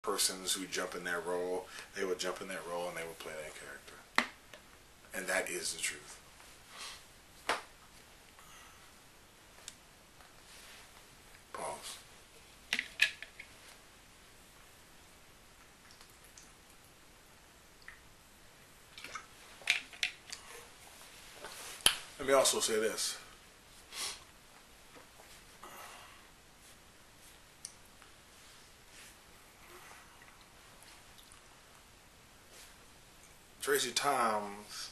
persons who jump in that role, they would jump in that role and they would play that character. And that is the truth. Pause. Let me also say this. Tracie Thoms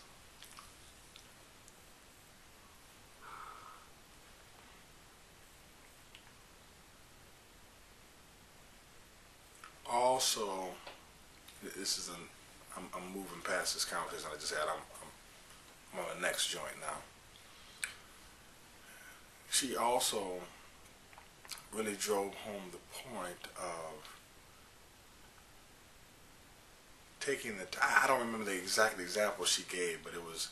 also, this is I'm moving past this conversation I just had. I'm on the next joint now. She also really drove home the point of taking I don't remember the exact example she gave, but it was,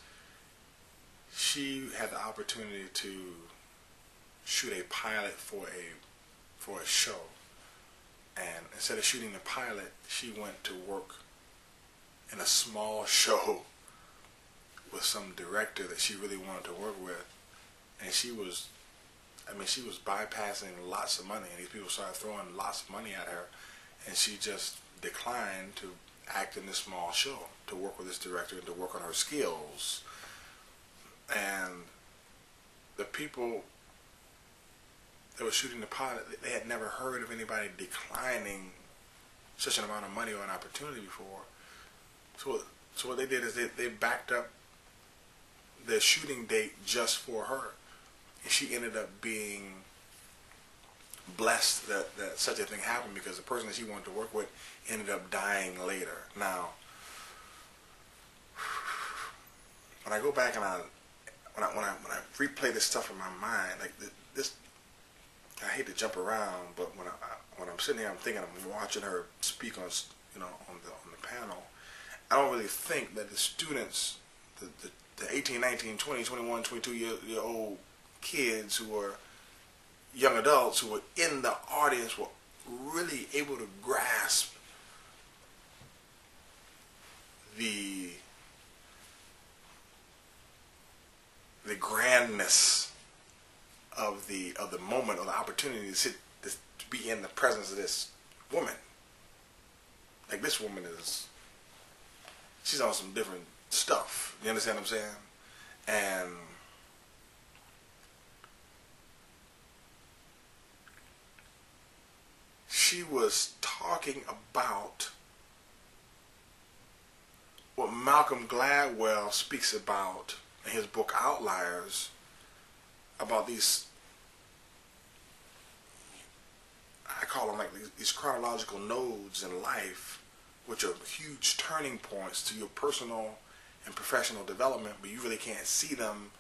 she had the opportunity to shoot a pilot for a show, and instead of shooting the pilot, she went to work in a small show with some director that she really wanted to work with, and she was bypassing lots of money, and these people started throwing lots of money at her, and she just declined to act in this small show, to work with this director and to work on her skills. And the people that were shooting the pilot, they had never heard of anybody declining such an amount of money or an opportunity before. So what they did is they backed up their shooting date just for her. And she ended up being blessed that such a thing happened, because the person that she wanted to work with ended up dying later. Now, when I go back and when I replay this stuff in my mind, like this, I hate to jump around, but when I'm sitting here, I'm thinking, I'm watching her speak on on the panel. I don't really think that the students, the 18, 19, 20, 21, 22-year-old kids who were young adults who were in the audience were really able to grasp the grandness of the moment, or the opportunity to be in the presence of this woman. Like, this woman she's on some different stuff. You understand what I'm saying? And she was talking about what Malcolm Gladwell speaks about in his book Outliers, about these, I call them like these chronological nodes in life, which are huge turning points to your personal and professional development, but you really can't see them,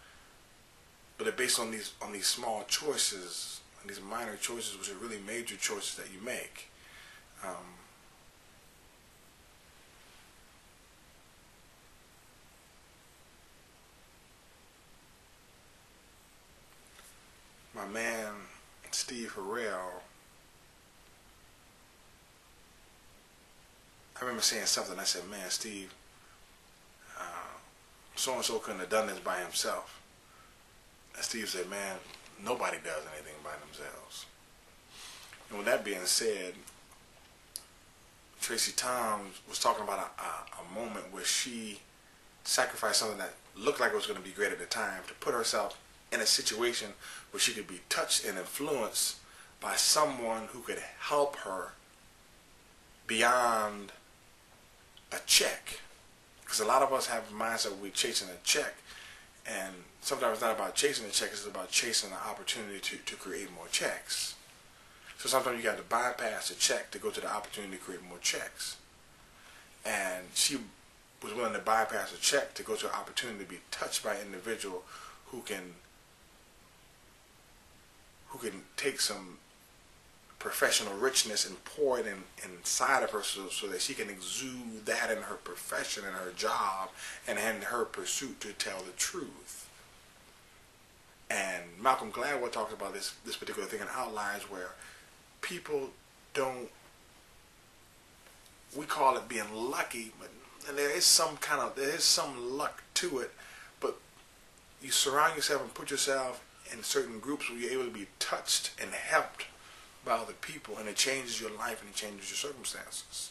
but they're based on these small choices, and these minor choices, which are really major choices that you make. My man Steve Harrell, I remember saying something. I said, "Man, Steve, so and so couldn't have done this by himself." And Steve said, "Man, nobody does anything by themselves." And with that being said, Tracie Thoms was talking about a moment where she sacrificed something that looked like it was going to be great at the time to put herself in a situation where she could be touched and influenced by someone who could help her beyond a check. Because a lot of us have a mindset where we're chasing a check, and sometimes it's not about chasing a check, it's about chasing the opportunity to create more checks. So sometimes you got to bypass the check to go to the opportunity to create more checks. And she was willing to bypass a check to go to an opportunity to be touched by an individual who can take some professional richness and pour it inside of her, so that she can exude that in her profession and her job and in her pursuit to tell the truth. And Malcolm Gladwell talks about this particular thing in Outliers, where people don't we call it being lucky, but there is some luck to it. But you surround yourself and put yourself in certain groups where you're able to be touched and helped by other people, and it changes your life and it changes your circumstances,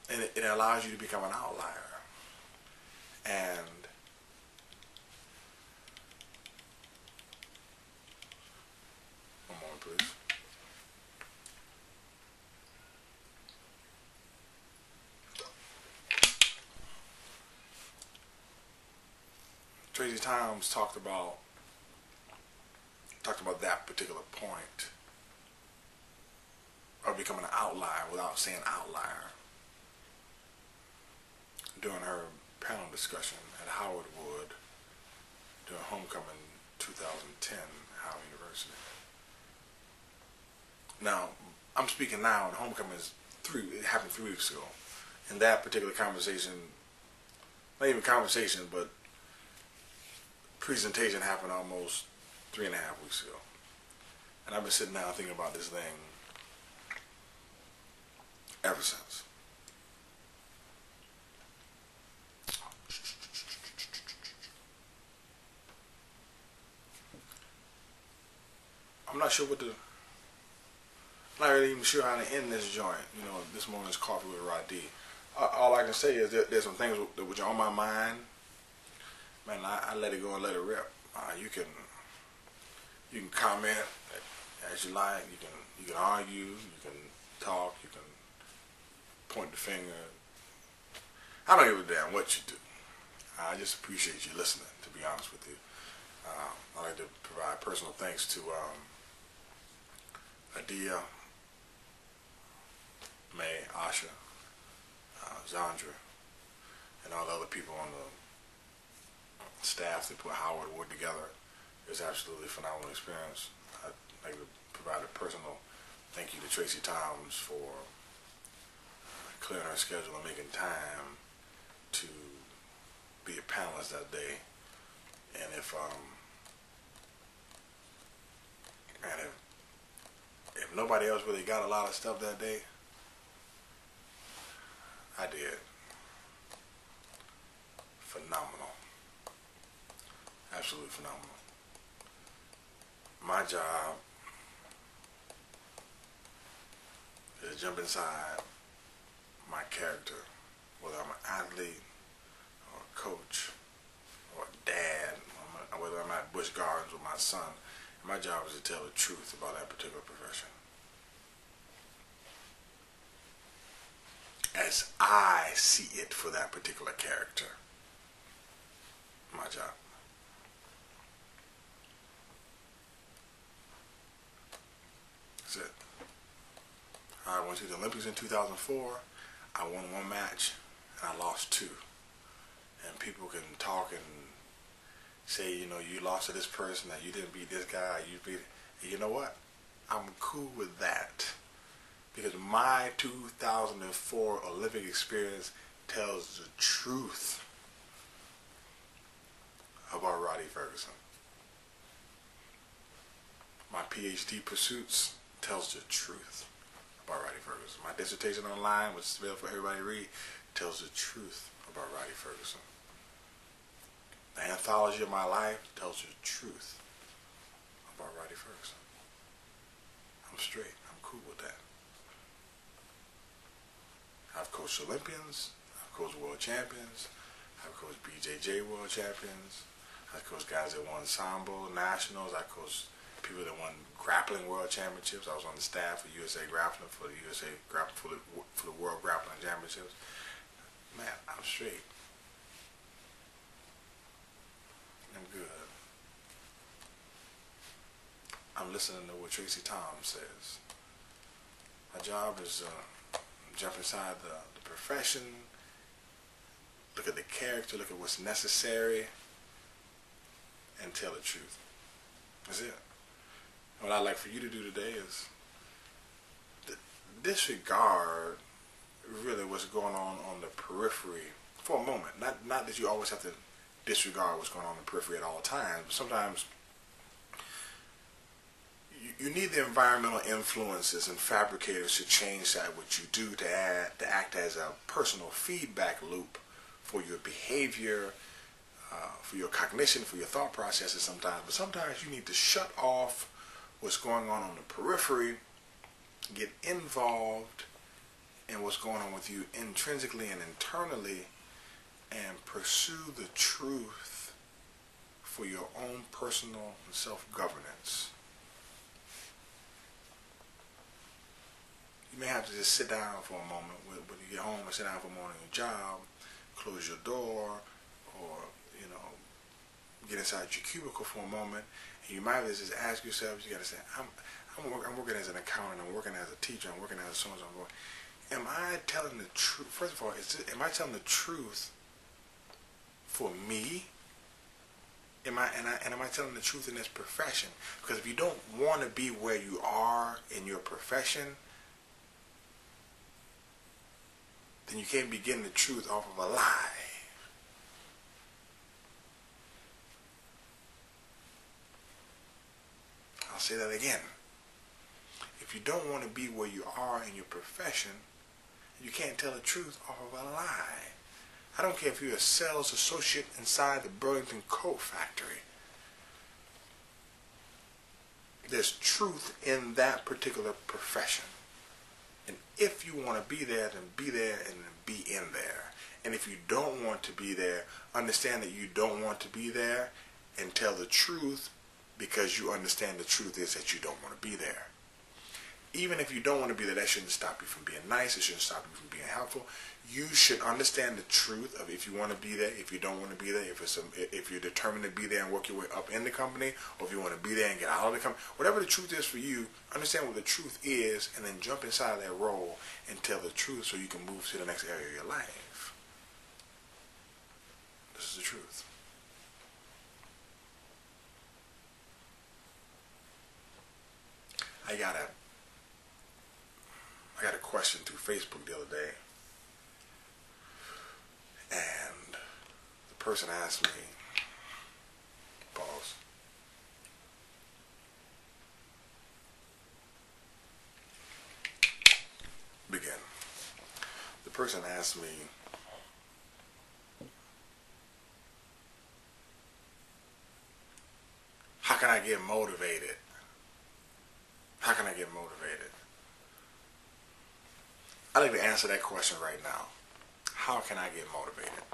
and it allows you to become an outlier. And one moment, please. Tracie Thoms talked about that particular point of becoming an outlier without saying outlier during her panel discussion at Howard Wood during homecoming 2010 Howard University. Now, I'm speaking now, and homecoming it happened 3 weeks ago. And that particular conversation, not even conversation, but presentation happened almost 3.5 weeks ago. And I've been sitting down thinking about this thing ever since. I'm not really even sure how to end this joint, this morning's coffee with Rhadi. All I can say is that there's some things which are on my mind. Man, I let it go and let it rip. You can comment as you like. You can argue. You can talk. You can point the finger. I don't give a damn what you do. I just appreciate you listening, to be honest with you. I'd like to provide personal thanks to Adia, May, Asha, Zandra, and all the other people on the staff that put Howard Wood together. It was absolutely a phenomenal experience. I'd like to provide a personal thank you to Tracie Thoms for clearing her schedule and making time to be a panelist that day. And if nobody else really got a lot of stuff that day, I did. Phenomenal. Absolutely phenomenal. My job is to jump inside my character, whether I'm an athlete or a coach or a dad, or whether I'm at Busch Gardens with my son. My job is to tell the truth about that particular profession, as I see it for that particular character. My job. That's it. I went to the Olympics in 2004. I won 1 match and I lost 2. And people can talk and say, you lost to this person, that you didn't beat this guy, you beat. And you know what? I'm cool with that, because my 2004 Olympic experience tells the truth about Rhadi Ferguson. My PhD pursuits tells the truth about Rhadi Ferguson. My dissertation online, which is available for everybody to read, tells the truth about Rhadi Ferguson. The anthology of my life tells the truth about Rhadi Ferguson. I'm straight. I'm cool with that. I've coached Olympians. I've coached world champions. I've coached BJJ world champions. I've coached guys that won Sambo nationals. I coached people that won grappling world championships. I was on the staff for USA Grappling, for the World Grappling Championships. Man, I'm straight. I'm good. I'm listening to what Tracie Thoms says. My job is jump inside the profession, look at the character, look at what's necessary, and tell the truth. That's it. What I'd like for you to do today is disregard really what's going on the periphery for a moment. Not that you always have to disregard what's going on in the periphery at all times, but sometimes you need the environmental influences and fabricators to change that what you do to act as a personal feedback loop for your behavior, for your cognition, for your thought processes sometimes. But sometimes you need to shut off what's going on the periphery, get involved in what's going on with you intrinsically and internally, and pursue the truth for your own personal self-governance. You may have to just sit down for a moment when you get home, and sit down for a moment on your job, close your door, or get inside your cubicle for a moment, and you might have to just ask yourself. You got to say, I'm working as an accountant, I'm working as a teacher, I'm working as a so-and-so. Am I telling the truth? First of all, am I telling the truth for me? Am I telling the truth in this profession? Because if you don't want to be where you are in your profession, then you can't be getting the truth off of a lie. I'll say that again. If you don't want to be where you are in your profession, you can't tell the truth off of a lie. I don't care if you're a sales associate inside the Burlington Coat Factory. There's truth in that particular profession. And if you want to be there, then be there and be in there. And if you don't want to be there, understand that you don't want to be there and tell the truth, because you understand the truth is that you don't want to be there. Even if you don't want to be there, that shouldn't stop you from being nice. It shouldn't stop you from being helpful. You should understand the truth of if you want to be there, if you don't want to be there, if you're determined to be there and work your way up in the company, or if you want to be there and get out of the company. Whatever the truth is for you, understand what the truth is, and then jump inside of that role and tell the truth so you can move to the next area of your life. This is the truth. I got a question through Facebook the other day, and the person asked me, pause, begin. The person asked me, how can I get motivated? How can I get motivated? I'd like to answer that question right now. How can I get motivated?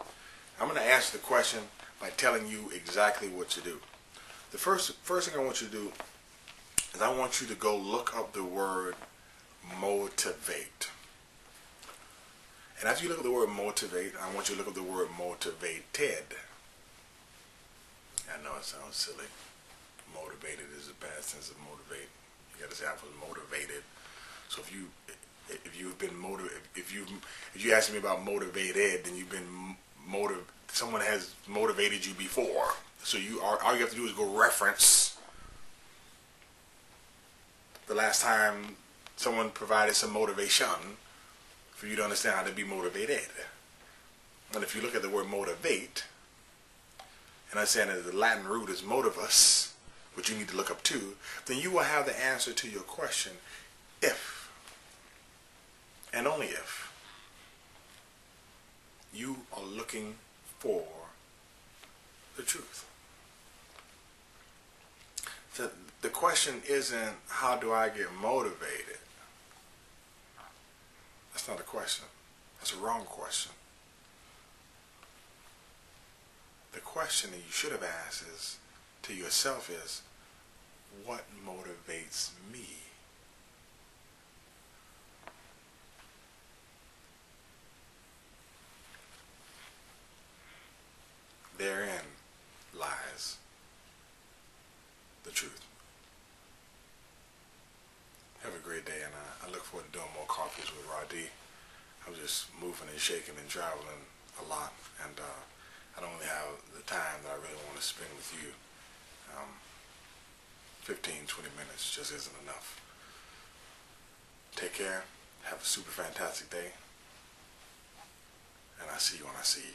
I'm going to answer the question by telling you exactly what to do. The first thing I want you to do is I want you to go look up the word motivate. And after you look at the word motivate, I want you to look up the word motivated. I know it sounds silly. Motivated is the past tense of motivate. You got to say I was motivated. So if you've been motivated, if you ask me about motivated, then you've been someone has motivated you before. So all you have to do is go reference the last time someone provided some motivation for you to understand how to be motivated. And if you look at the word motivate, and understand that the Latin root is motivus, which you need to look up too, then you will have the answer to your question if, and only if, you are looking for the truth. So the question isn't, how do I get motivated? That's not a question. That's a wrong question. The question that you should have asked to yourself is, what motivates me? Therein lies the truth. Have a great day, and I look forward to doing more coffees with Rhadi. I'm just moving and shaking and traveling a lot, and I don't really have the time that I really want to spend with you. 15, 20 minutes just isn't enough. Take care. Have a super fantastic day. And I see you when I see you.